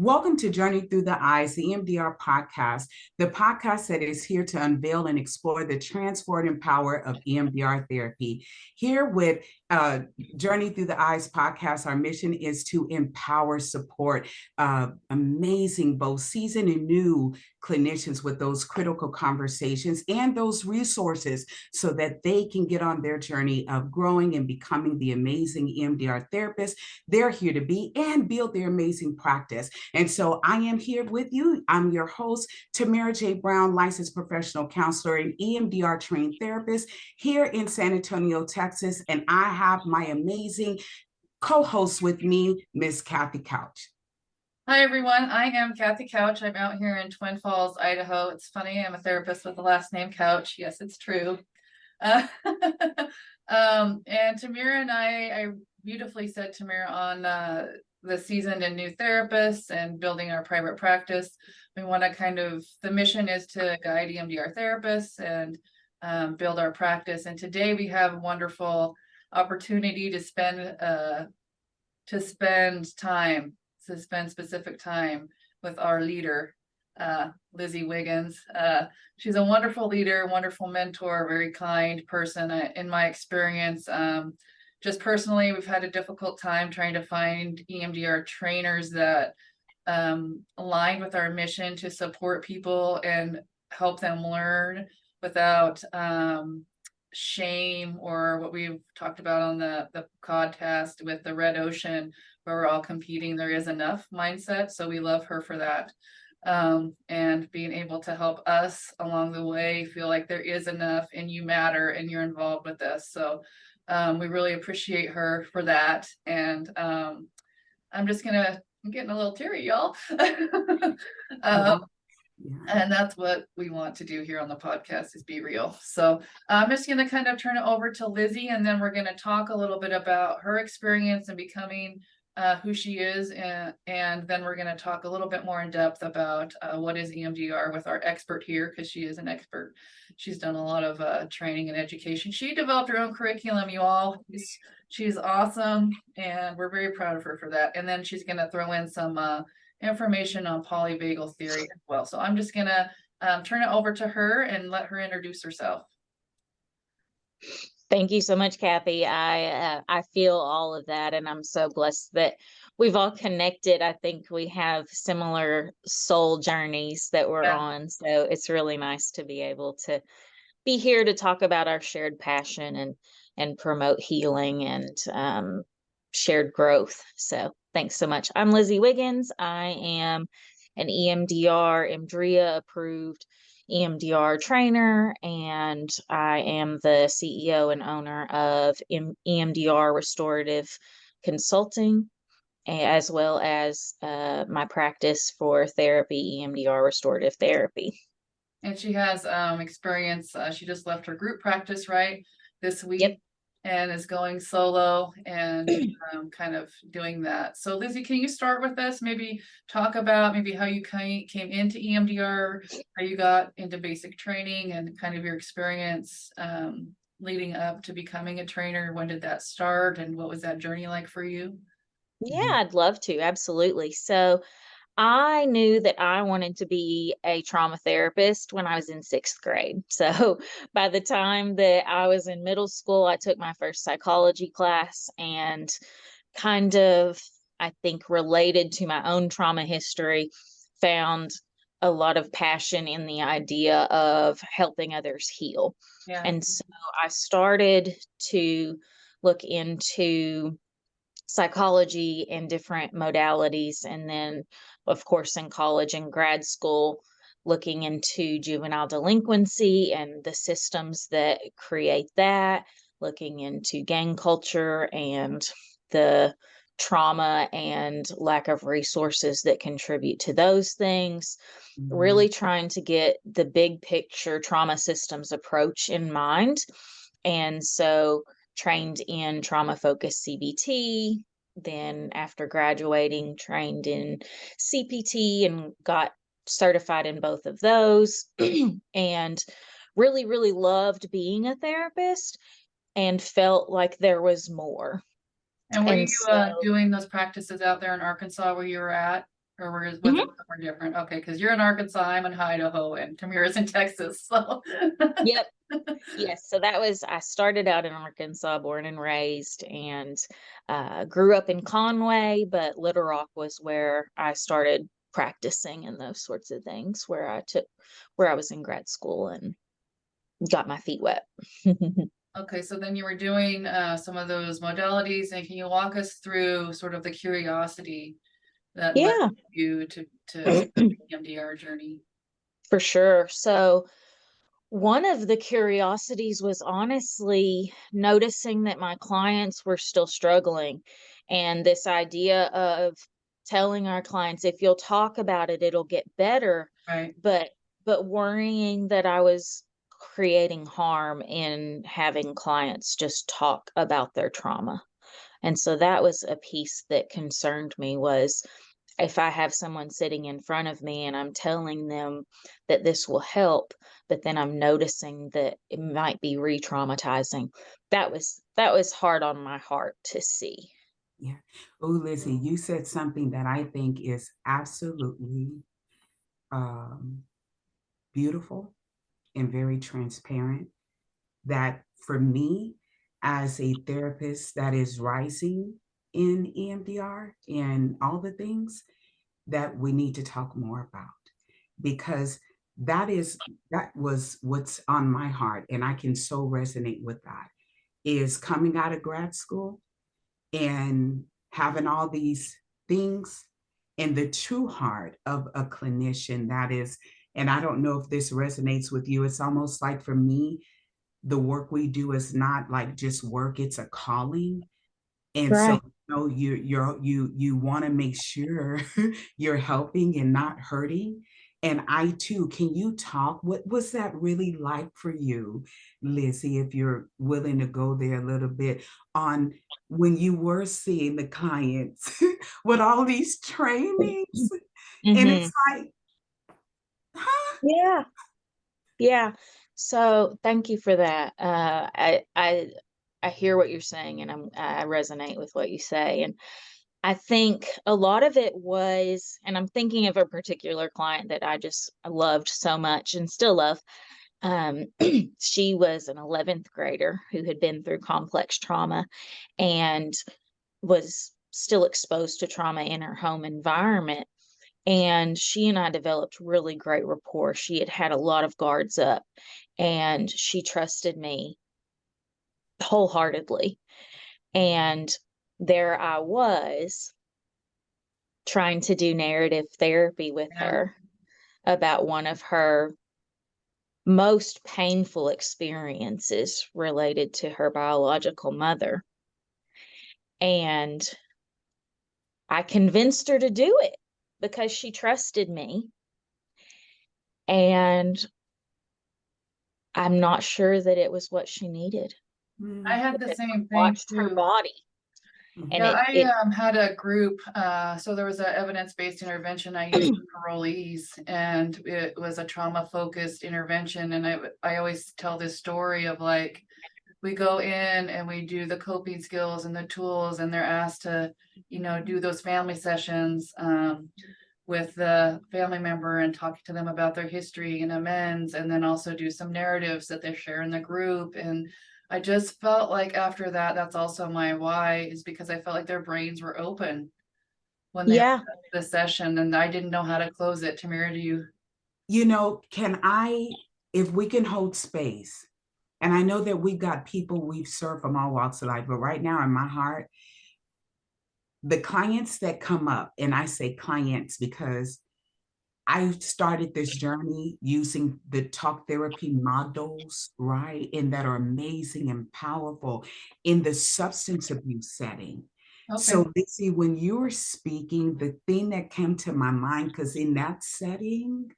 Welcome to Journey Through the Eyes, the EMDR Podcast, the podcast that is here to unveil and explore the transformative power of EMDR therapy. Here with Journey Through the Eyes podcast, our mission is to empower, support amazing, both seasoned and new clinicians with those critical conversations and those resources so that they can get on their journey of growing and becoming the amazing EMDR therapist they're here to be and build their amazing practice. And so I am here with you. I'm your host, Tamera J. Brown, licensed professional counselor and EMDR trained therapist here in San Antonio, Texas. And I have my amazing co-host with me, Miss Kathy Couch. Hi, everyone. I am Kathy Couch. I'm out here in Twin Falls, Idaho. It's funny. I'm a therapist with the last name Couch. Yes, it's true. And Tamera and I beautifully said Tamera on the seasoned and new therapists and building our private practice. We want to the mission is to guide EMDR therapists and build our practice. And today we have a wonderful opportunity to spend specific time with our leader, Lizy Wiggins. She's a wonderful leader, wonderful mentor, very kind person. In my experience, just personally, we've had a difficult time trying to find EMDR trainers that align with our mission to support people and help them learn without shame, or what we've talked about on the podcast with the red ocean, where we're all competing. There is enough mindset. So we love her for that. And being able to help us along the way feel like there is enough and you matter and you're involved with this. So we really appreciate her for that. And I'm getting a little teary, y'all. And that's what we want to do here on the podcast, is be real. So I'm just going to kind of turn it over to Lizy, and then we're going to talk a little bit about her experience and becoming who she is. And then we're going to talk a little bit more in depth about what is EMDR with our expert here, because she is an expert. She's done a lot of training and education. She developed her own curriculum, you all. She's awesome, and we're very proud of her for that. And then she's going to throw in some information on polyvagal theory as well. So I'm just going to turn it over to her and let her introduce herself. Thank you so much, Kathy. I feel all of that, and I'm so blessed that we've all connected. I think we have similar soul journeys that we're on, so it's really nice to be able to be here to talk about our shared passion and promote healing and shared growth. So thanks so much. I'm Lizy Wiggins. I am an EMDR, EMDRIA approved EMDR trainer, and I am the CEO and owner of EMDR Restorative Consulting, as well as my practice for therapy, EMDR Restorative Therapy. And she has experience. She just left her group practice this week. Yep. And is going solo and kind of doing that. So Lizy, can you start with us? Maybe talk about how you came into EMDR, how you got into basic training, and kind of your experience leading up to becoming a trainer. When did that start, and what was that journey like for you? Yeah, I'd love to. Absolutely. So I knew that I wanted to be a trauma therapist when I was in 6th grade. So by the time that I was in middle school, I took my first psychology class, and kind of, I think, related to my own trauma history, found a lot of passion in the idea of helping others heal. Yeah. And so I started to look into psychology and different modalities, and then of course in college and grad school looking into juvenile delinquency and the systems that create that, looking into gang culture and the trauma and lack of resources that contribute to those things. Really trying to get the big picture trauma systems approach in mind. And so trained in trauma-focused CBT, then after graduating, trained in CPT and got certified in both of those, and really, really loved being a therapist and felt like there was more. And were you doing those practices out there in Arkansas where you were at? Or was it Mhm. somewhere different? Okay, because you're in Arkansas, I'm in Idaho, and Tamera's in Texas, so. Yep. Yes. So I started out in Arkansas, born and raised, and grew up in Conway, but Little Rock was where I started practicing and those sorts of things, where I was in grad school and got my feet wet. Okay, so then you were doing some of those modalities, and can you walk us through sort of the curiosity that led Yeah, you to start the EMDR journey? for sure. So one of the curiosities was honestly noticing that my clients were still struggling. And this idea of telling our clients, if you'll talk about it, it'll get better. Right. But worrying that I was creating harm in having clients just talk about their trauma. And so that was a piece that concerned me, was if I have someone sitting in front of me and I'm telling them that this will help, but then I'm noticing that it might be re-traumatizing. That was hard on my heart to see. Yeah. Oh, Lizy, you said something that I think is absolutely um, beautiful and very transparent. That for me, as a therapist that is rising in EMDR and all the things that we need to talk more about, because that was what's on my heart, and I can so resonate with that. Is coming out of grad school and having all these things, and the true heart of a clinician, that is, and I don't know if this resonates with you, it's almost like for me, the work we do is not like just work, it's a calling. And so, Right. you want to make sure you're helping and not hurting. And I too, can you talk? What was that really like for you, Lizy, if you're willing to go there a little bit, on when you were seeing the clients with all these trainings? And Mm-hmm. it's like, huh? Yeah. Yeah. So thank you for that. I hear what you're saying, and I resonate with what you say. And I think a lot of it was, and I'm thinking of a particular client that I just loved so much and still love. Um, she was an 11th grader who had been through complex trauma and was still exposed to trauma in her home environment. And she and I developed really great rapport. She had had a lot of guards up, and she trusted me wholeheartedly. And there I was trying to do narrative therapy with Yeah. her about one of her most painful experiences related to her biological mother. And I convinced her to do it because she trusted me. And I'm not sure that it was what she needed, I Mm, had the because I same thing watched her too. body, and Yeah, mhm, it I had a group, so there was an evidence-based intervention I used for parolees, and it was a trauma-focused intervention. And I always tell this story of like, we go in and we do the coping skills and the tools, and they're asked to, do those family sessions with the family member and talking to them about their history and amends, and then also do some narratives that they share in the group. And I just felt like after that, that's also my why, is because I felt like their brains were open when they yeah, were the session, and I didn't know how to close it. Tamera, do you? can I, if we can hold space, and I know that we've got people we've served from all walks of life, but right now in my heart, the clients that come up, and I say clients because I started this journey using the talk therapy models, right? And that are amazing and powerful in the substance abuse setting. Okay. So, Lizy, when you were speaking, the thing that came to my mind, because in that setting,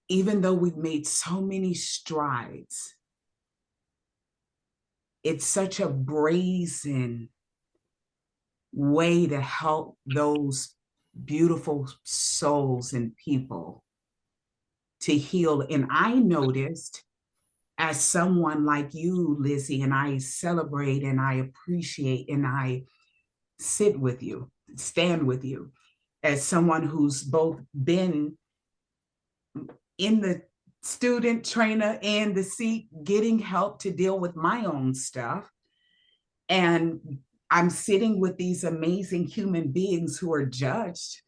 even though we've made so many strides, it's such a brazen way to help those beautiful souls and people to heal. And I noticed, as someone like you, Lizy, and I celebrate and I appreciate and I sit with you, stand with you. as someone who's both been in the student trainer and the seat getting help to deal with my own stuff. And I'm sitting with these amazing human beings who are judged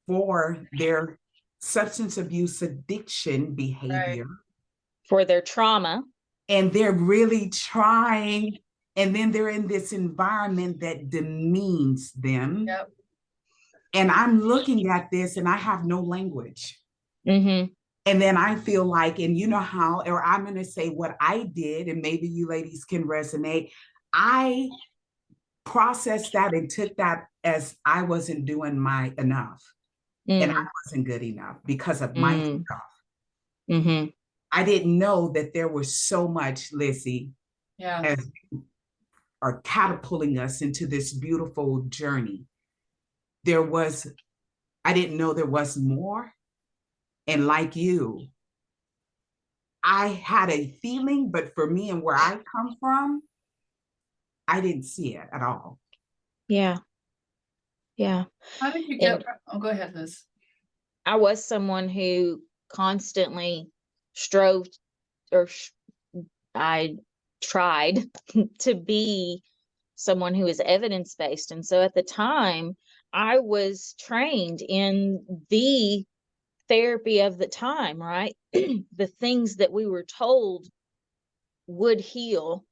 for their substance abuse addiction behavior. Right. For their trauma. And they're really trying, and then they're in this environment that demeans them. Yep. And I'm looking at this and I have no language. Mm-hmm. And then I feel like, and you know how, or I'm going to say what I did, and maybe you ladies can resonate. I processed that and took that as I wasn't doing my enough. And I wasn't good enough because of my stuff. Mm-hmm. I didn't know that there was so much, Lizy, as are catapulting us into this beautiful journey. I didn't know there was more. And like you, I had a feeling, but for me and where I come from, I didn't see it at all. Yeah. Yeah. How did you get, go ahead, Liz. I was someone who constantly strove, or I tried to be someone who is evidence-based. And so at the time, I was trained in the therapy of the time, right? The things that we were told would heal.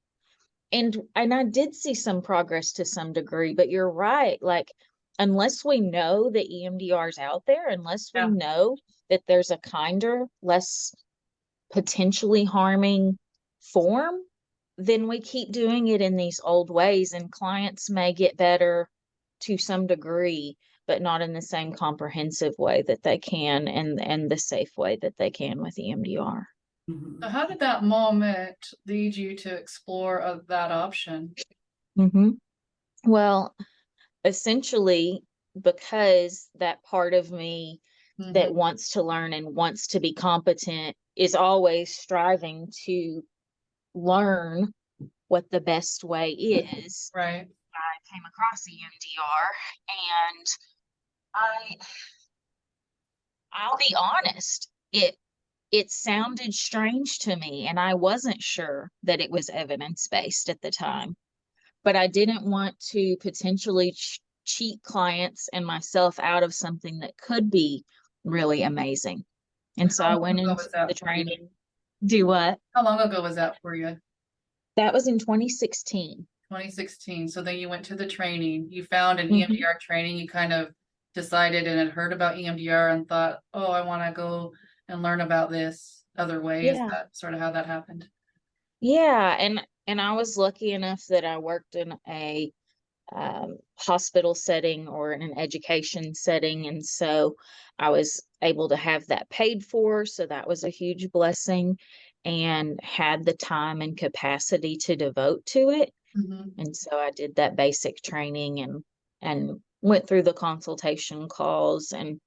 And I did see some progress to some degree, but you're right. Like, unless we know that EMDR is out there, unless we know that there's a kinder, less potentially harming form, then we keep doing it in these old ways, and clients may get better to some degree, but not in the same comprehensive way that they can, and the safe way that they can with EMDR. Mm-hmm. So how did that moment lead you to explore that option? Mm-hmm. Well, essentially, because that part of me that wants to learn and wants to be competent is always striving to learn what the best way is. Right. I came across EMDR, and I'll be honest, it sounded strange to me, and I wasn't sure that it was evidence-based at the time, but I didn't want to potentially cheat clients and myself out of something that could be really amazing. And so I went into the training. Do what? How long ago was that for you? That was in 2016. 2016. So then you went to the training, you found an EMDR training, you kind of decided and had heard about EMDR and thought, oh, I want to go and learn about this other way. Is that sort of how that happened? Yeah. And I was lucky enough that I worked in a hospital setting or in an education setting. And so I was able to have that paid for. So that was a huge blessing, and had the time and capacity to devote to it. And so I did that basic training and went through the consultation calls and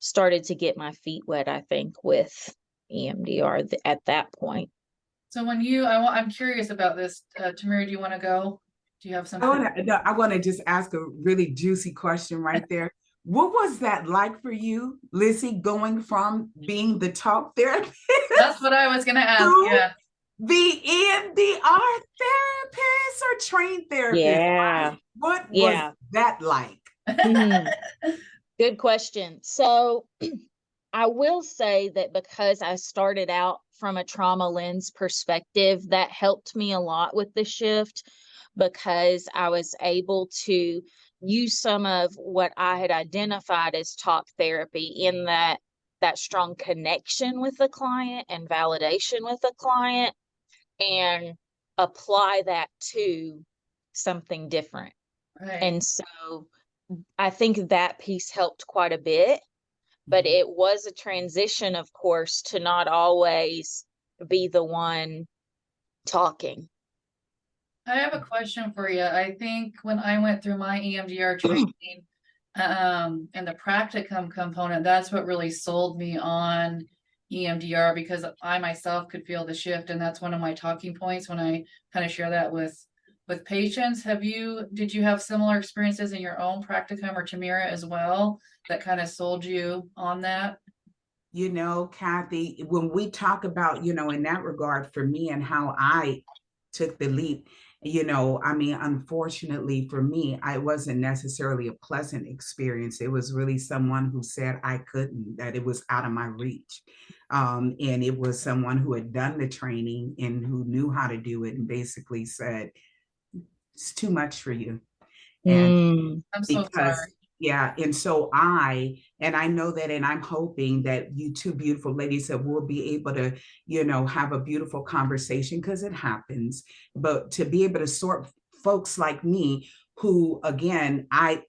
started to get my feet wet, I think, with EMDR at that point. So when I'm curious about this, Tamera, do you want to go? Do you have something? I want to just ask a really juicy question right there. What was that like for you, Lizy, going from being the talk therapist? That's what I was going to ask. Yeah. The EMDR therapist or trained therapist? Yeah. What was that like? Good question. So I will say that because I started out from a trauma lens perspective, that helped me a lot with the shift, because I was able to use some of what I had identified as talk therapy, in that strong connection with the client and validation with the client, and apply that to something different. Right. And so I think that piece helped quite a bit, but it was a transition, of course, to not always be the one talking. I have a question for you. I think when I went through my EMDR training, and the practicum component, that's what really sold me on EMDR, because I myself could feel the shift. And that's one of my talking points when I kind of share that with with patients. Did you have similar experiences in your own practicum or Tamera as well that kind of sold you on that? You know, Kathy, when we talk about, you know, in that regard for me and how I took the leap, you know, I mean, unfortunately for me, I wasn't necessarily a pleasant experience. It was really someone who said I couldn't, that it was out of my reach. And it was someone who had done the training and who knew how to do it and basically said, it's too much for you. And Mm, I'm so because sorry. yeah, and so I know that, and I'm hoping that you two beautiful ladies that will be able to, you know, have a beautiful conversation, because it happens, but to be able to sort folks like me who, again,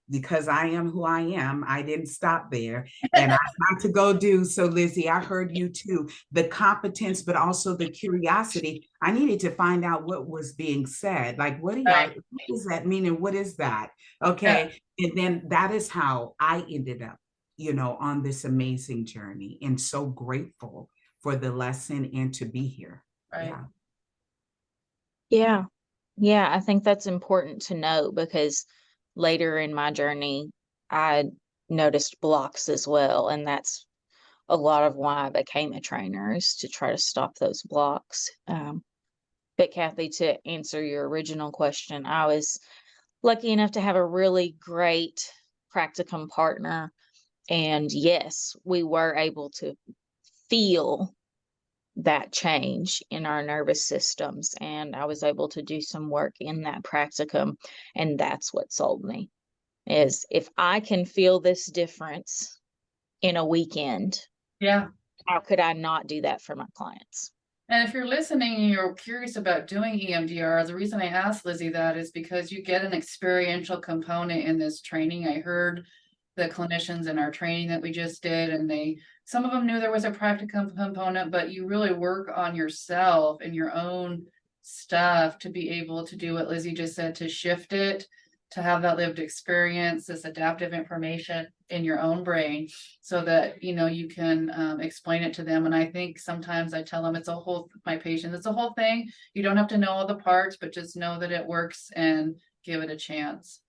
because I am who I am, I didn't stop there, and I had to go do. So Lizy, I heard you too, the competence but also the curiosity. I needed to find out what was being said, like what Right. does that mean and what is that? Yeah. Okay. And then that is how I ended up, you know, on this amazing journey, and so grateful for the lesson and to be here. Right. Yeah. yeah. Yeah, I think that's important to know because later in my journey, I noticed blocks as well. And that's a lot of why I became a trainer, is to try to stop those blocks. But Kathy, to answer your original question, I was lucky enough to have a really great practicum partner. And yes, we were able to feel that change in our nervous systems. And I was able to do some work in that practicum. And that's what sold me, is if I can feel this difference in a weekend, Yeah. how could I not do that for my clients? And if you're listening and you're curious about doing EMDR, the reason I asked Lizy that is because you get an experiential component in this training. I heard the clinicians in our training that we just did, and some of them knew there was a practicum component, but you really work on yourself and your own stuff to be able to do what Lizy just said, to shift it, to have that lived experience, this adaptive information in your own brain, so that, you know, you can explain it to them. And I think sometimes I tell them my patients, it's a whole thing. You don't have to know all the parts, but just know that it works and give it a chance.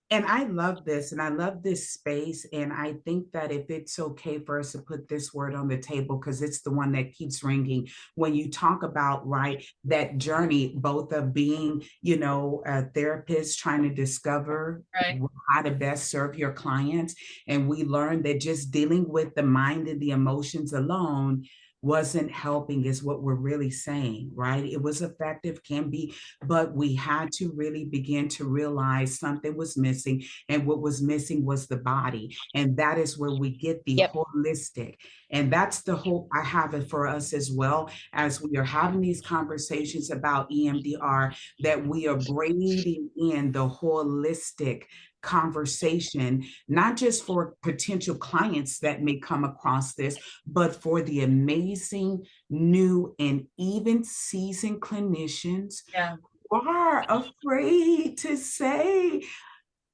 And I love this, and I love this space. And I think that if it's okay for us to put this word on the table, because it's the one that keeps ringing when you talk about, right, that journey, both of being, you know, a therapist trying to discover Right. how to best serve your clients. And we learned that just dealing with the mind and the emotions alone wasn't helping, is what we're really saying, right? It was effective, can be, but we had to really begin to realize something was missing, and what was missing was the body. And that is where we get the Yep. holistic. And that's the hope I have it for us as well, as we are having these conversations about EMDR, that we are grading in the holistic conversation, not just for potential clients that may come across this, but for the amazing new and even seasoned clinicians Yeah. who are afraid to say,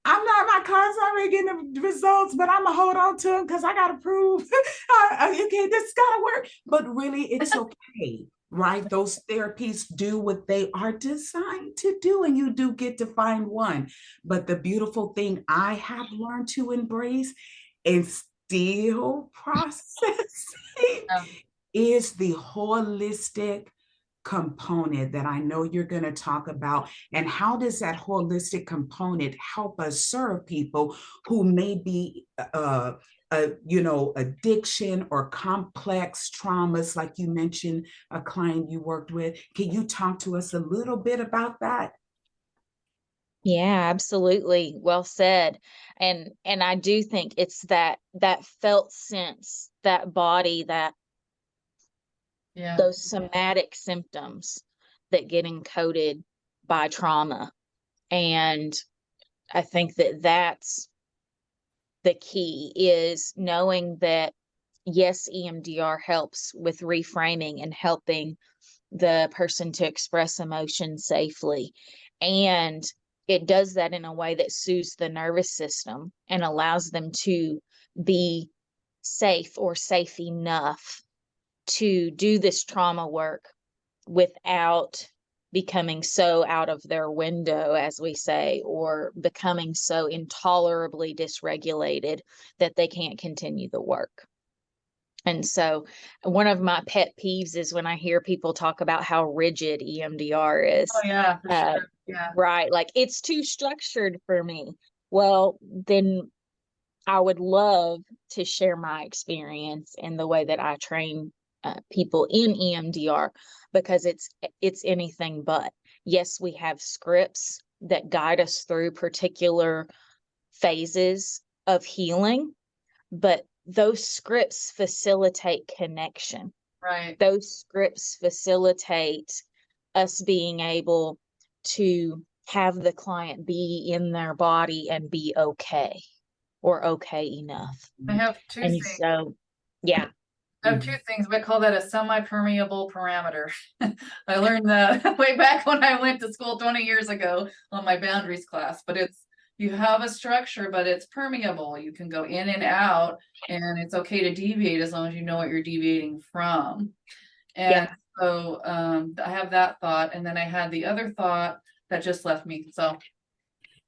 I'm not, my car's already getting the results, but I'm gonna hold on to them because I gotta prove, okay, this gotta work. But really, it's okay, right? Those therapies do what they are designed to do, and you do get to find one. But the beautiful thing I have learned to embrace and still processing Yeah. is the holistic component that I know you're going to talk about. And how does that holistic component help us serve people who may be, you know, addiction or complex traumas, like you mentioned, a client you worked with? Can you talk to us a little bit about that? Yeah, absolutely. Well said. And I do think it's that felt sense, that body, that Yeah. those somatic symptoms that get encoded by trauma. And I think that that's the key, is knowing that yes, EMDR helps with reframing and helping the person to express emotion safely. And it does that in a way that soothes the nervous system and allows them to be safe, or safe enough to do this trauma work without becoming so out of their window, as we say, or becoming so intolerably dysregulated that they can't continue the work. And so one of my pet peeves is when I hear people talk about how rigid EMDR is. Oh yeah, for sure. Yeah. Right. Like, it's too structured for me. Well, then I would love to share my experience and the way that I train people in EMDR, because it's anything but. Yes, we have scripts that guide us through particular phases of healing, but those scripts facilitate connection. Right. Those scripts facilitate us being able to have the client be in their body and be okay, or okay enough. I have two And things. so, yeah. I have two things. We call that a semi-permeable parameter. I learned that way back when I went to school 20 years ago on my boundaries class, but you have a structure, but it's permeable. You can go in and out, and it's okay to deviate as long as you know what you're deviating from. And so I have that thought, and then I had the other thought that just left me. So,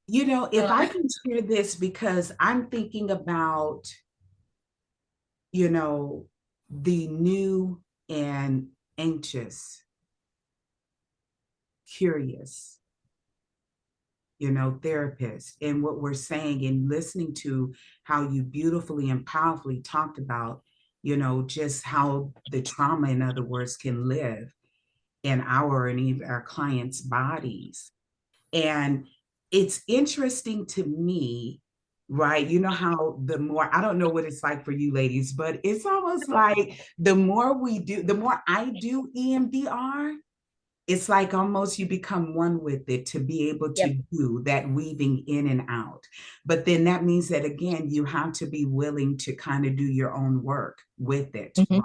if I can share this, because I'm thinking about, the new and anxious, curious, therapists, and what we're saying and listening to how you beautifully and powerfully talked about, just how the trauma, in other words, can live in our and even our clients' bodies. And it's interesting to me, right? You know how the more, I don't know what it's like for you ladies, but it's almost like the more I do EMDR, it's like almost you become one with it to be able to do that weaving in and out. But then that means that, again, you have to be willing to kind of do your own work with it, right?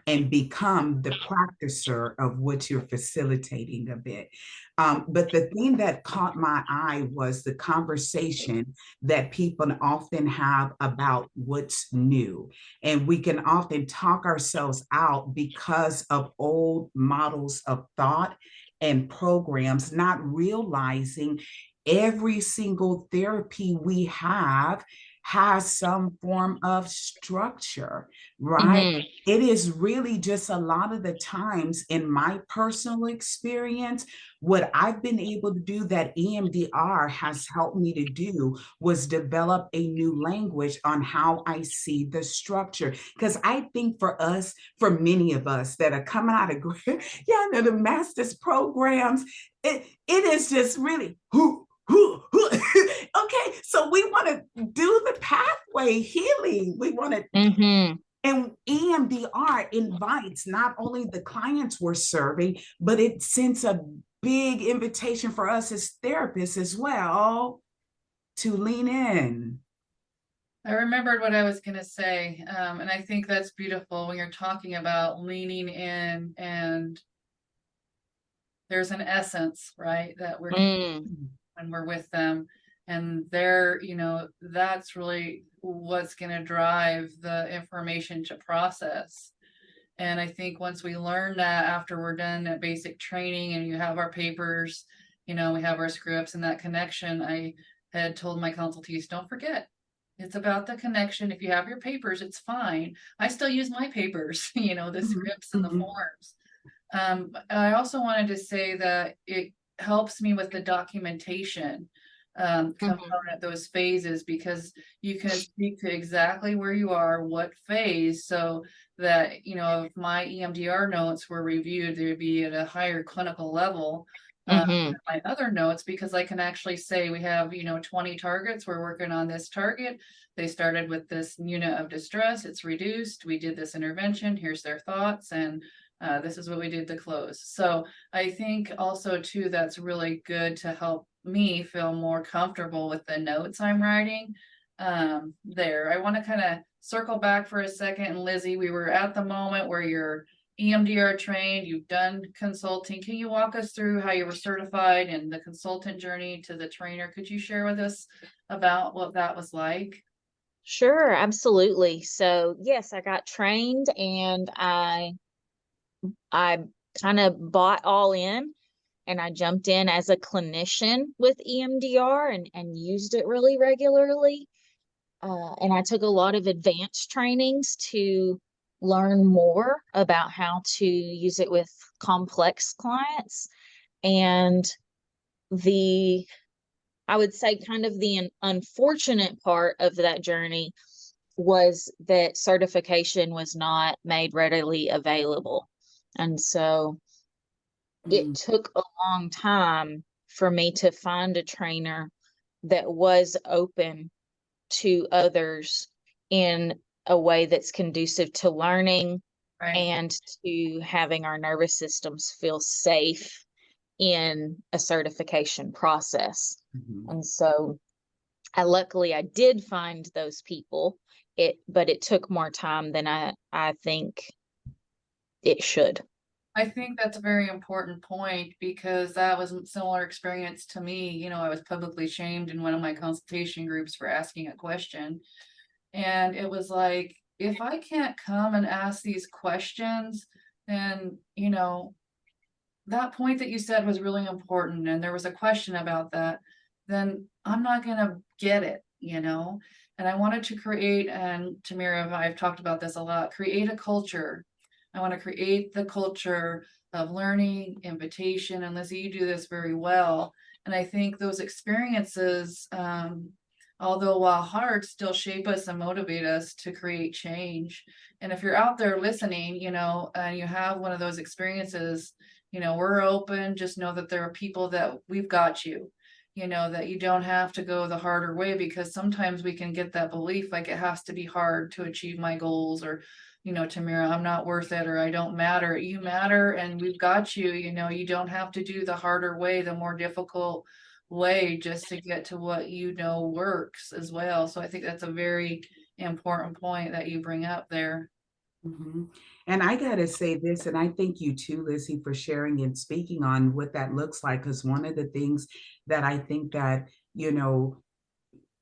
And become the practicer of what you're facilitating a bit. But the thing that caught my eye was the conversation that people often have about what's new. And we can often talk ourselves out because of old models of thought and programs, not realizing every single therapy we have has some form of structure, right? It is really just a lot of the times, in my personal experience, what I've been able to do that EMDR has helped me to do was develop a new language on how I see the structure. Because I think for many of us that are coming out of the master's programs, it is just really okay, so we want to do the pathway healing. We want to, and EMDR invites not only the clients we're serving, but it sends a big invitation for us as therapists as well to lean in. I remembered what I was going to say, and I think that's beautiful when you're talking about leaning in, and there's an essence, right, that we're when we're with them, and they're, that's really what's going to drive the information to process. And I think once we learn that, after we're done at basic training and you have our papers, we have our scripts and that connection, I had told my consultees, don't forget, it's about the connection. If you have your papers, it's fine. I still use my papers, the scripts and the forms. I also wanted to say that it helps me with the documentation component, those phases, because you can speak to exactly where you are, what phase, so that, if my EMDR notes were reviewed, they would be at a higher clinical level than my other notes, because I can actually say we have, 20 targets, we're working on this target. They started with this unit of distress, it's reduced, we did this intervention, here's their thoughts, and this is what we did to close. So I think also too, that's really good to help me feel more comfortable with the notes I'm writing there. I want to kind of circle back for a second. And Lizy, we were at the moment where you're EMDR trained, you've done consulting. Can you walk us through how you were certified and the consultant journey to the trainer? Could you share with us about what that was like? Sure, absolutely. So yes, I got trained, and I kind of bought all in and I jumped in as a clinician with EMDR and used it really regularly. And I took a lot of advanced trainings to learn more about how to use it with complex clients. And I would say kind of the unfortunate part of that journey was that certification was not made readily available. And so it took a long time for me to find a trainer that was open to others in a way that's conducive to learning and to having our nervous systems feel safe in a certification process. And so luckily I did find those people, but it took more time than I think it should. I think that's a very important point, because that was a similar experience to me. You know, I was publicly shamed in one of my consultation groups for asking a question. And it was like, if I can't come and ask these questions, then, you know, that point that you said was really important, and there was a question about that, then I'm not going to get it, you know? And I wanted to create, and Tamera and I've talked about this a lot, create a culture. I want to create the culture of learning, invitation, and Lizy, you do this very well. And I think those experiences, although while hard, still shape us and motivate us to create change. And if you're out there listening, you know, and you have one of those experiences, you know, we're open. Just know that there are people that we've got you, you know, that you don't have to go the harder way, because sometimes we can get that belief like it has to be hard to achieve my goals, or, you know, Tamera, I'm not worth it, or I don't matter. You matter, and we've got you. You know, you don't have to do the harder way, the more difficult way, just to get to what you know works as well. So I think that's a very important point that you bring up there. And I got to say this, and I thank you too, Lizy, for sharing and speaking on what that looks like. Because one of the things that I think that, you know,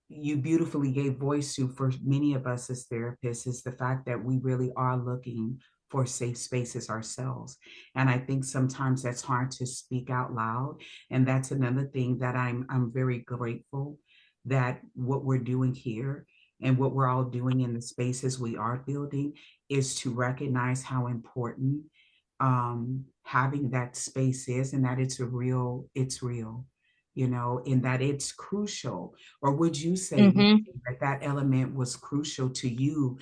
you beautifully gave voice to for many of us as therapists is the fact that we really are looking for safe spaces ourselves. And I think sometimes that's hard to speak out loud. And that's another thing that I'm very grateful that what we're doing here and what we're all doing in the spaces we are building is to recognize how important having that space is, and that it's real, you know, in that it's crucial. Or would you say that element was crucial to you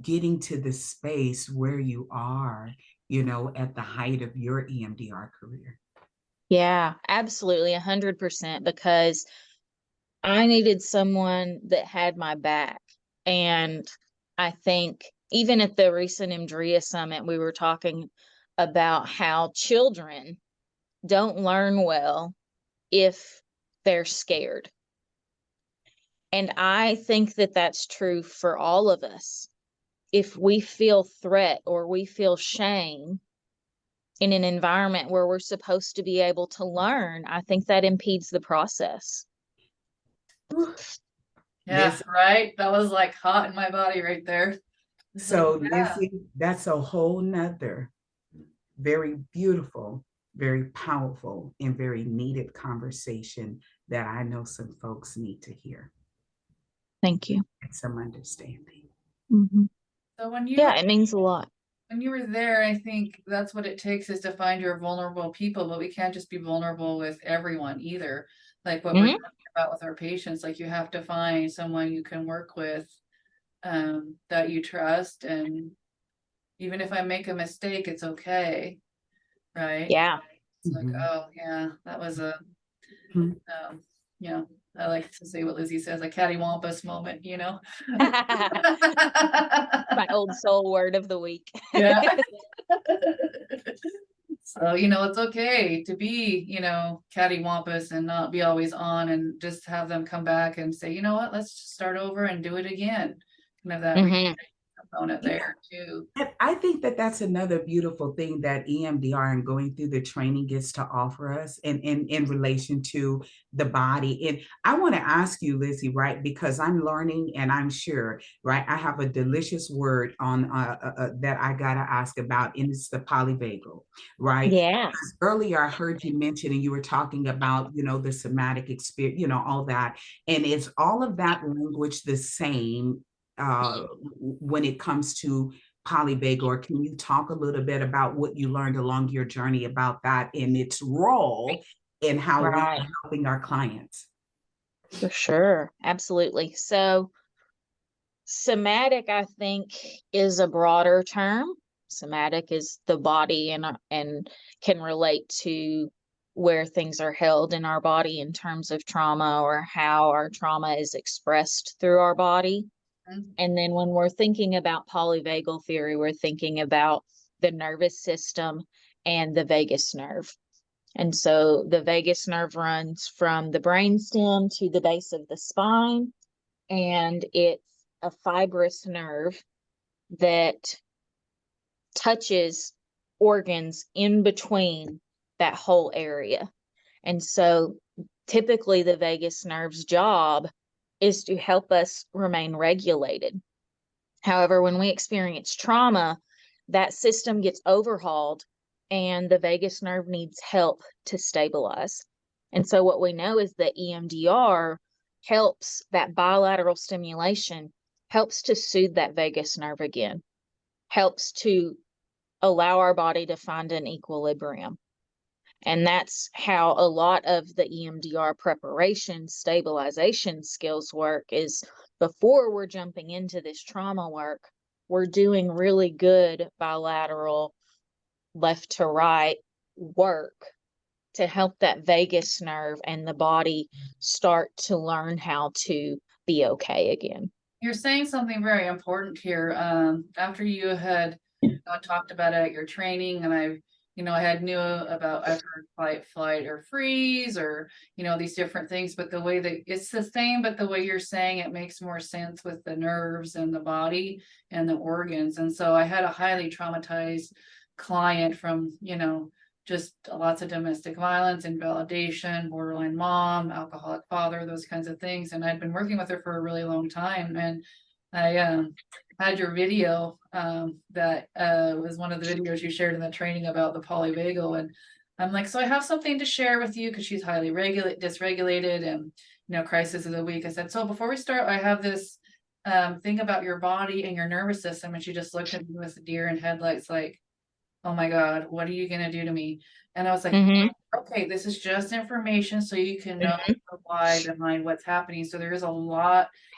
getting to the space where you are, you know, at the height of your EMDR career? Yeah, absolutely, 100%, because I needed someone that had my back. And I think even at the recent EMDRIA summit, we were talking about how children don't learn well if they're scared. And I think that that's true for all of us. If we feel threat or we feel shame in an environment where we're supposed to be able to learn, I think that impedes the process. Yeah, right. That was like hot in my body right there. So Lizy, that's a whole nother very beautiful, very powerful, and very needed conversation that I know some folks need to hear. Thank you. And some understanding. So when you, yeah, it means a lot. When you were there, I think that's what it takes, is to find your vulnerable people, but we can't just be vulnerable with everyone either. Like what we're talking about with our patients, like you have to find someone you can work with that you trust. And even if I make a mistake, it's okay. Right. Yeah. It's like, oh yeah, that was a, you know, I like to say what Lizy says, a cattywampus moment, you know. My old soul word of the week. Yeah. So, you know, it's okay to be, you know, cattywampus and not be always on, and just have them come back and say, you know what, let's just start over and do it again. Kind of that component there too. And I think that that's another beautiful thing that EMDR and going through the training gets to offer us in relation to the body. And I want to ask you, Lizy, right, because I'm learning and I'm sure, right, I have a delicious word on that I got to ask about, and it's the polyvagal, right? Yeah. Earlier, I heard you mention, and you were talking about, the somatic experience, all that. And is all of that language the same when it comes to polyvagal, or can you talk a little bit about what you learned along your journey about that and its role in how we Right. are helping our clients? For sure. Absolutely. So somatic, I think, is a broader term. Somatic is the body and can relate to where things are held in our body in terms of trauma or how our trauma is expressed through our body. And then when we're thinking about polyvagal theory, we're thinking about the nervous system and the vagus nerve. And so the vagus nerve runs from the brainstem to the base of the spine, and it's a fibrous nerve that touches organs in between that whole area. And so typically the vagus nerve's job is to help us remain regulated. However, when we experience trauma, that system gets overhauled and the vagus nerve needs help to stabilize. And so what we know is that EMDR helps, that bilateral stimulation helps to soothe that vagus nerve again, helps to allow our body to find an equilibrium. And that's how a lot of the EMDR preparation stabilization skills work, is before we're jumping into this trauma work, we're doing really good bilateral left to right work to help that vagus nerve and the body start to learn how to be okay again. You're saying something very important here. After you had talked about it at your training, and I had knew about, I've heard fight, flight, or freeze, or, these different things, but the way that it's the same, but the way you're saying it makes more sense with the nerves and the body and the organs. And so I had a highly traumatized client from, just lots of domestic violence, invalidation, borderline mom, alcoholic father, those kinds of things. And I'd been working with her for a really long time. And I had your video that was one of the videos you shared in the training about the polyvagal. And I'm like, so I have something to share with you, because she's highly dysregulated and, crisis of the week. I said, so before we start, I have this thing about your body and your nervous system. And she just looked at me with a deer in headlights, like, oh my God, what are you going to do to me? And I was like, okay, this is just information so you can know the why behind what's happening. So there is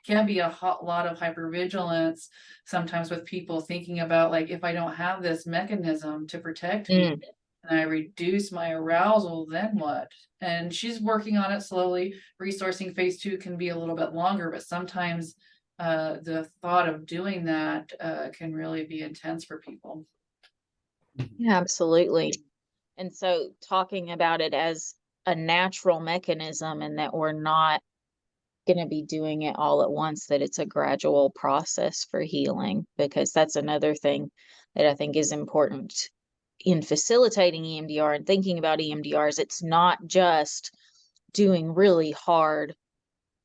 can be a lot of hypervigilance sometimes with people thinking about, like, if I don't have this mechanism to protect me and I reduce my arousal, then what? And she's working on it slowly. Resourcing phase 2 can be a little bit longer, but sometimes the thought of doing that can really be intense for people. Yeah, absolutely. And so talking about it as a natural mechanism, and that we're not going to be doing it all at once, that it's a gradual process for healing, because that's another thing that I think is important in facilitating EMDR and thinking about EMDR, is it's not just doing really hard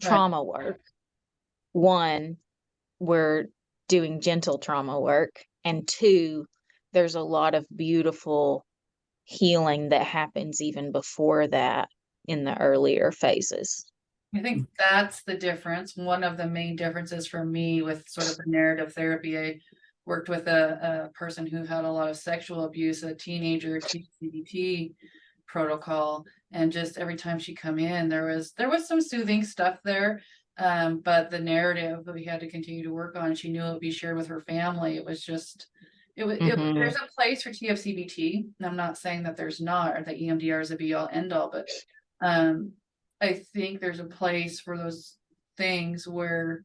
trauma work. One, we're doing gentle trauma work, and two, there's a lot of beautiful healing that happens even before that in the earlier phases. I think that's the difference. One of the main differences for me with sort of the narrative therapy, I worked with a person who had a lot of sexual abuse, a teenager, CBT protocol, and just every time she come in, there was some soothing stuff there, but the narrative that we had to continue to work on, she knew it would be shared with her family. It was just, there's a place for TFCBT, and I'm not saying that there's not, or that EMDR is a be-all end-all, but I think there's a place for those things where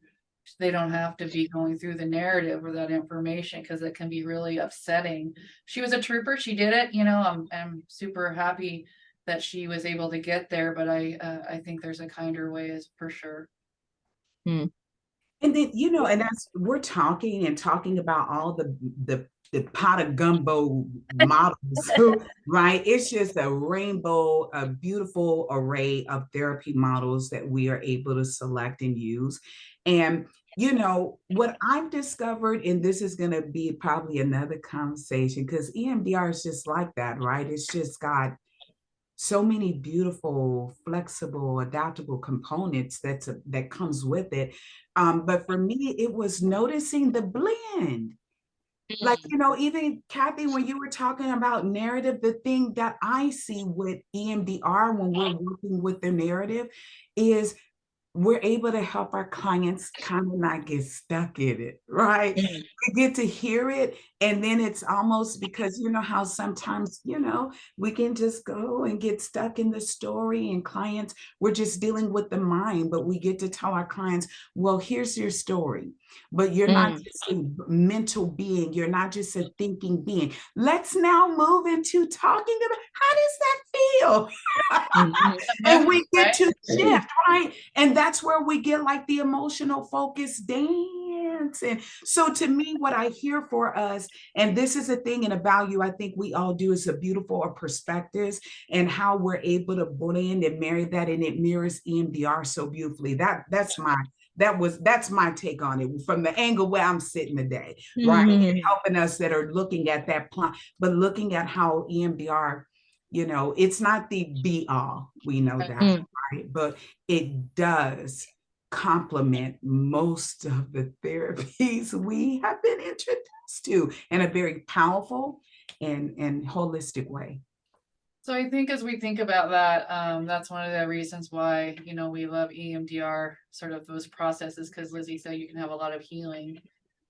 they don't have to be going through the narrative or that information, because it can be really upsetting. She was a trooper. She did it. I'm super happy that she was able to get there, but I think there's a kinder way, is for sure. And then, and as we're talking and talking about all the pot of gumbo models, right? It's just a rainbow, a beautiful array of therapy models that we are able to select and use. And, what I've discovered, and this is going to be probably another conversation, because EMDR is just like that, right? It's just got so many beautiful, flexible, adaptable components that comes with it. But for me, it was noticing the blend. Like, even Kathy, when you were talking about narrative, the thing that I see with EMDR when we're working with the narrative is we're able to help our clients kind of not get stuck in it, right? Mm. We get to hear it. And then it's almost because how sometimes, we can just go and get stuck in the story, and clients, we're just dealing with the mind, but we get to tell our clients, well, here's your story. But you're not just a mental being. You're not just a thinking being. Let's now move into talking about how does that feel? And we get to shift, right? And that's where we get like the emotional focus dance. And so to me, what I hear for us, and this is a thing and a value I think we all do, is a beautiful of perspectives and how we're able to blend and marry that, and it mirrors EMDR so beautifully. That's my take on it from the angle where I'm sitting today, right? And helping us that are looking at that plan, but looking at how EMDR, it's not the be all, we know that, right? But it does complement most of the therapies we have been introduced to in a very powerful and holistic way. So I think as we think about that, that's one of the reasons why, we love EMDR, sort of those processes, because Lizy said you can have a lot of healing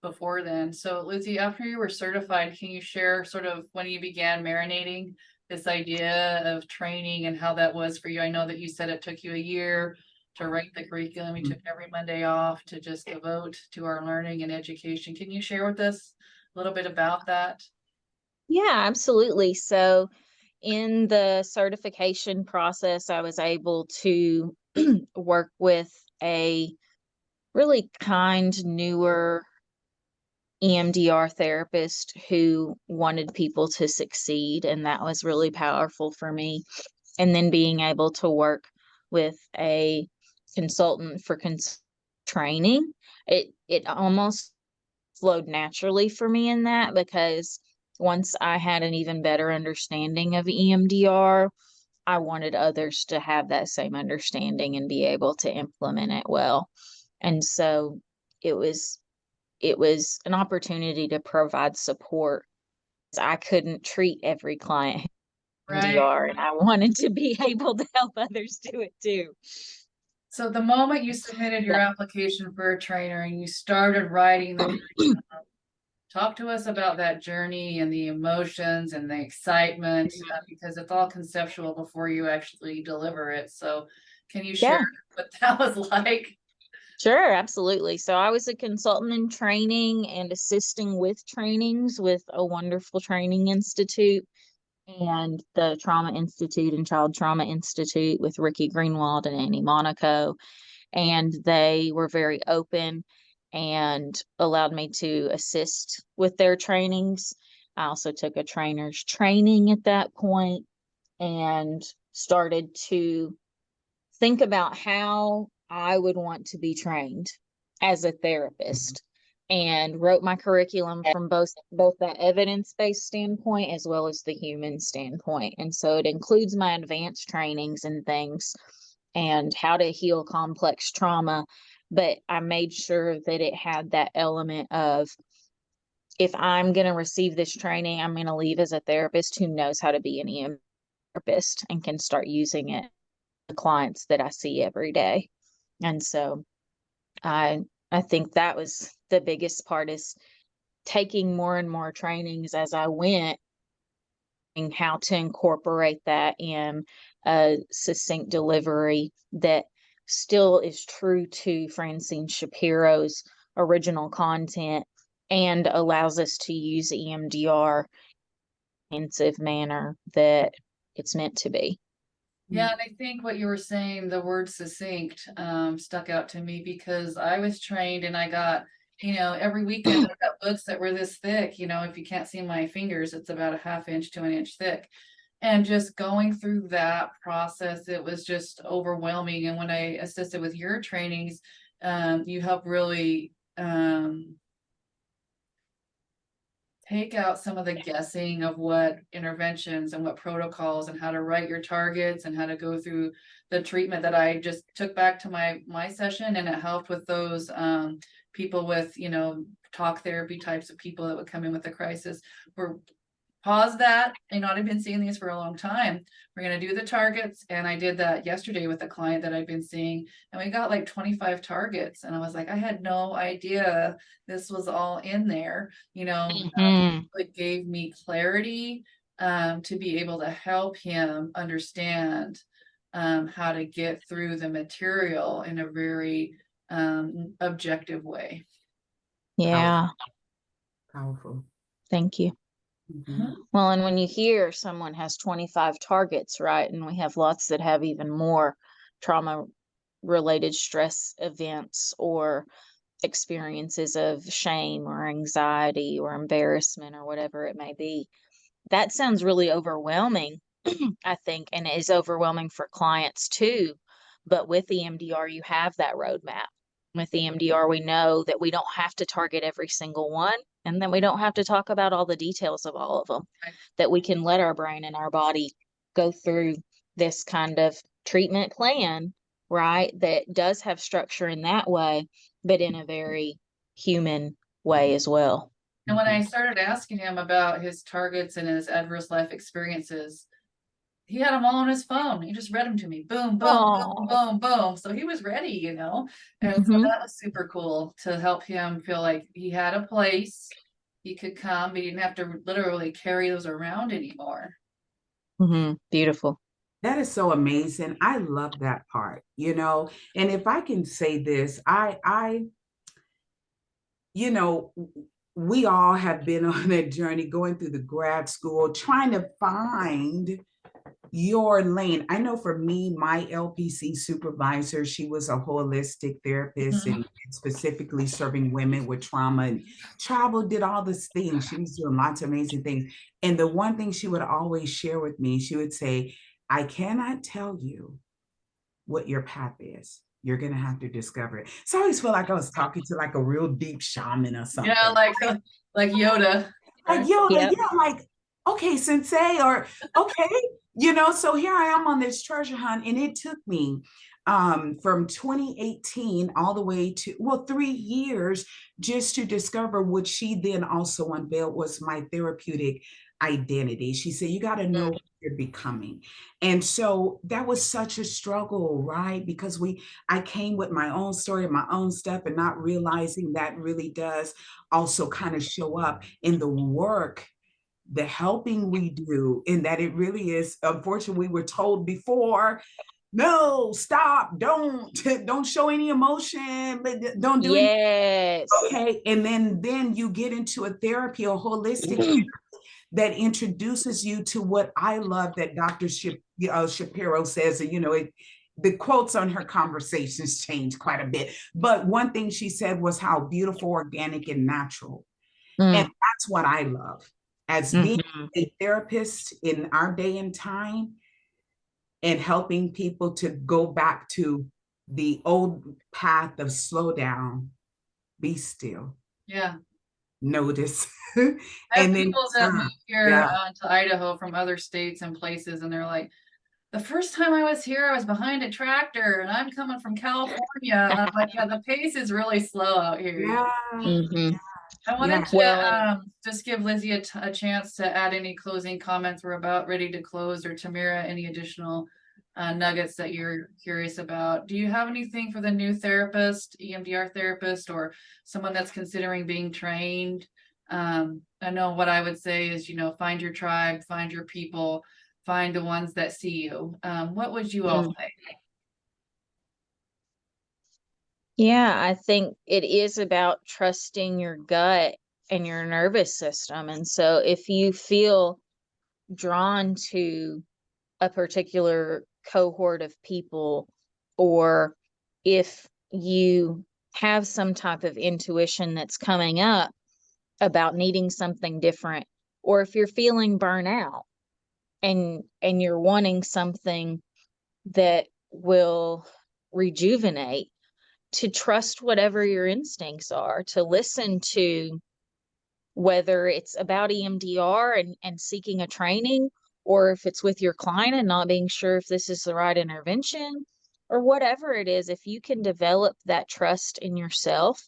before then. So Lizy, after you were certified, can you share sort of when you began marinating this idea of training and how that was for you? I know that you said it took you a year to write the curriculum. You took every Monday off to just devote to our learning and education. Can you share with us a little bit about that? Yeah, absolutely. So in the certification process, I was able to work with a really kind, newer EMDR therapist who wanted people to succeed, and that was really powerful for me. And then being able to work with a consultant for training, it almost flowed naturally for me in that, because once I had an even better understanding of EMDR, I wanted others to have that same understanding and be able to implement it well. And so it was an opportunity to provide support. I couldn't treat every client EMDR, and I wanted to be able to help others do it too. So the moment you submitted your application for a trainer and you started writing the curriculum, talk to us about that journey and the emotions and the excitement, because it's all conceptual before you actually deliver it. So can you share what that was like? Sure, absolutely. So I was a consultant in training and assisting with trainings with a wonderful training institute and the Trauma Institute and Child Trauma Institute with Ricky Greenwald and Annie Monaco. And they were very open and allowed me to assist with their trainings. I also took a trainer's training at that point and started to think about how I would want to be trained as a therapist, and wrote my curriculum from both that evidence-based standpoint as well as the human standpoint. And so it includes my advanced trainings and things and how to heal complex trauma, but I made sure that it had that element of, if I'm going to receive this training, I'm going to leave as a therapist who knows how to be an EM therapist and can start using it the clients that I see every day. And so I think that was the biggest part, is taking more and more trainings as I went and how to incorporate that in a succinct delivery that still is true to Francine Shapiro's original content and allows us to use EMDR in a manner that it's meant to be. Yeah, and I think what you were saying, the word succinct, stuck out to me because I was trained and I got, every weekend I got books that were this thick. If you can't see my fingers, it's about a half inch to an inch thick. And just going through that process, it was just overwhelming. And when I assisted with your trainings, you help really take out some of the guessing of what interventions and what protocols and how to write your targets and how to go through the treatment that I just took back to my session, and it helped with those people with talk therapy types of people that would come in with a crisis. We're pause that. I've been seeing these for a long time. We're going to do the targets. And I did that yesterday with a client that I've been seeing, and we got like 25 targets. And I was like, I had no idea this was all in there. It gave me clarity to be able to help him understand how to get through the material in a very objective way. Yeah. Powerful. Thank you. Mhm. Well, and when you hear someone has 25 targets, right? And we have lots that have even more trauma related stress events or experiences of shame or anxiety or embarrassment or whatever it may be. That sounds really overwhelming, I think, and it is overwhelming for clients too. But with EMDR, you have that roadmap. With EMDR, we know that we don't have to target every single one, and then we don't have to talk about all the details of all of them, Right. that we can let our brain and our body go through this kind of treatment plan, right? That does have structure in that way, but in a very human way as well. And when I started asking him about his targets and his adverse life experiences, he had them all on his phone. He just read them to me. Boom, boom, boom, boom, boom. So he was ready, And so that was super cool to help him feel like he had a place he could come, but he didn't have to literally carry those around anymore. Beautiful. That is so amazing. I love that part, and if I can say this, we all have been on a journey going through the grad school, trying to find your lane. I know for me, my LPC supervisor, she was a holistic therapist and specifically serving women with trauma, and traveled, did all these things. She was doing lots of amazing things. And the one thing she would always share with me, she would say, I cannot tell you what your path is. You're going to have to discover it. So I always feel like I was talking to like a real deep shaman or something. Yeah, like Yoda. Like Yoda, yeah, like, okay, sensei, or okay, so here I am on this treasure hunt, and it took me from 2018 all the way to 3 years just to discover what she then also unveiled was my therapeutic identity. She said, you got to know who you're becoming. And so that was such a struggle, right? Because I came with my own story and my own stuff, and not realizing that really does also kind of show up in the work, the helping we do, in that it really is, unfortunately, we were told before, no, stop, don't show any emotion, but don't do anything. Okay. And then you get into a therapy, a holistic therapy, that introduces you to what I love that Dr. Shapiro says, the quotes on her conversations change quite a bit. But one thing she said was how beautiful, organic, and natural. And that's what I love as being a therapist in our day and time, and helping people to go back to the old path of slow down, be still. Yeah. Notice. I have And people that move here yeah. to Idaho from other states and places, and they're like, the first time I was here, I was behind a tractor, and I'm coming from California. And I'm like, yeah, the pace is really slow out here. Yeah. I wanted to just give Lizy a chance to add any closing comments. We're about ready to close, or Tamera, any additional nuggets that you're curious about. Do you have anything for the new therapist, EMDR therapist, or someone that's considering being trained? I know what I would say is, find your tribe, find your people, find the ones that see you. What would you all say? Yeah, I think it is about trusting your gut and your nervous system. And so if you feel drawn to a particular cohort of people, or if you have some type of intuition that's coming up about needing something different, or if you're feeling burnout and you're wanting something that will rejuvenate, to trust whatever your instincts are, to listen to whether it's about EMDR and seeking a training, or if it's with your client and not being sure if this is the right intervention, or whatever it is. If you can develop that trust in yourself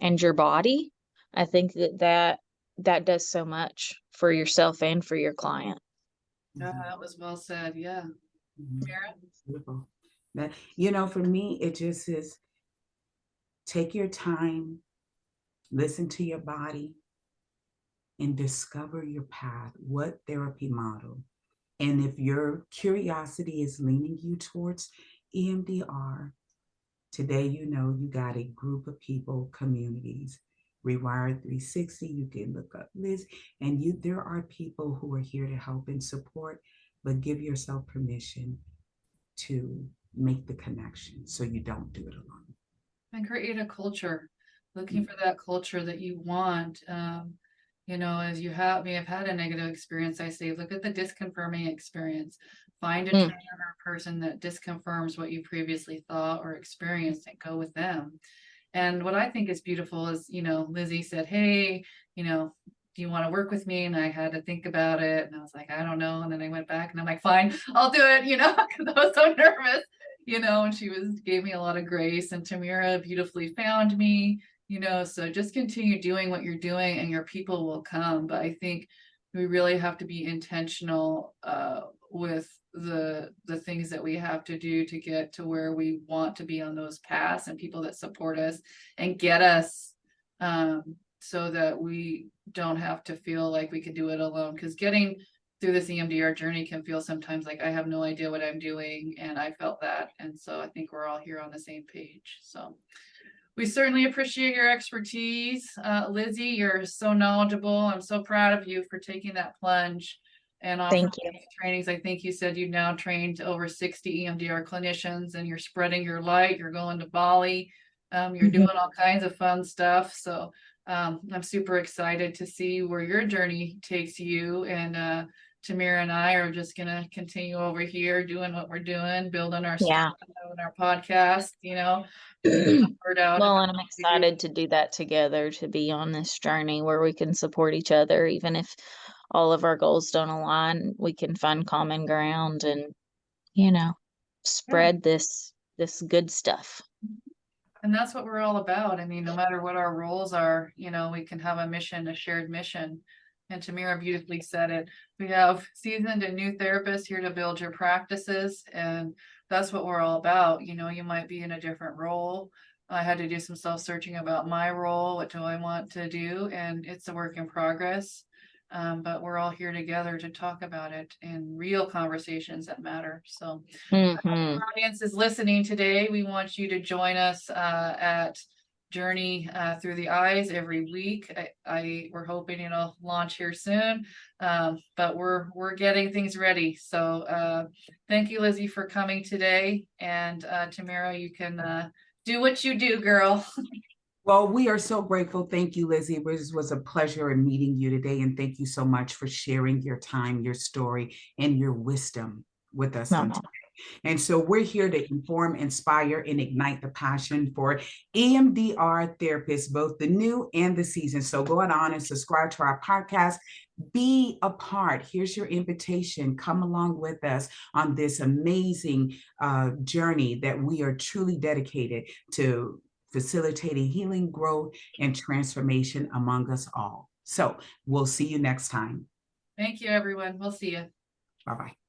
and your body, I think that does so much for yourself and for your client. Yeah, that was well said. Yeah. Tamera? Beautiful. That, for me, it just is, take your time, listen to your body, and discover your path. What therapy model? And if your curiosity is leaning you towards EMDR, today you got a group of people, communities. Rewired 360, you can look up Liz, and there are people who are here to help and support, but give yourself permission to make the connection so you don't do it alone. And create a culture, looking for that culture that you want. As you may have had a negative experience, I say, look at the disconfirming experience. Find a trainer or person that disconfirms what you previously thought or experienced, and go with them. And what I think is beautiful is, Lizy said, hey, do you want to work with me? And I had to think about it. And I was like, I don't know. And then I went back and I'm like, fine, I'll do it, because I was so nervous, and she gave me a lot of grace, and Tamera beautifully found me, so just continue doing what you're doing and your people will come. But I think we really have to be intentional with the things that we have to do to get to where we want to be on those paths, and people that support us and get us so that we don't have to feel like we can do it alone. Because getting through this EMDR journey can feel sometimes like I have no idea what I'm doing, and I felt that. And so I think we're all here on the same page. So we certainly appreciate your expertise. Lizy, you're so knowledgeable. I'm so proud of you for taking that plunge and offering these trainings. I think you said you've now trained over 60 EMDR clinicians, and you're spreading your light. You're going to Bali. You're doing all kinds of fun stuff. So I'm super excited to see where your journey takes you. And Tamera and I are just going to continue over here doing what we're doing, building our stuff and our podcast, word out. Well, and I'm excited to do that together, to be on this journey where we can support each other. Even if all of our goals don't align, we can find common ground and, spread this good stuff. And that's what we're all about. I mean, no matter what our roles are, we can have a mission, a shared mission. And Tamera beautifully said it. We have seasoned and new therapists here to build your practices. And that's what we're all about. You might be in a different role. I had to do some self-searching about my role. What do I want to do? And it's a work in progress. But we're all here together to talk about it in real conversations that matter. So if our audience is listening today, we want you to join us at Journey Through the Eyes every week. We're hoping it'll launch here soon, but we're getting things ready. So thank you, Lizy, for coming today. And Tamera, you can do what you do, girl. Well, we are so grateful. Thank you, Lizy. It was a pleasure in meeting you today. And thank you so much for sharing your time, your story, and your wisdom with us today. And so we're here to inform, inspire, and ignite the passion for EMDR therapists, both the new and the seasoned. So go on and subscribe to our podcast. Be a part. Here's your invitation. Come along with us on this amazing journey that we are truly dedicated to facilitating healing, growth, and transformation among us all. So we'll see you next time. Thank you, everyone. We'll see you. Bye-bye.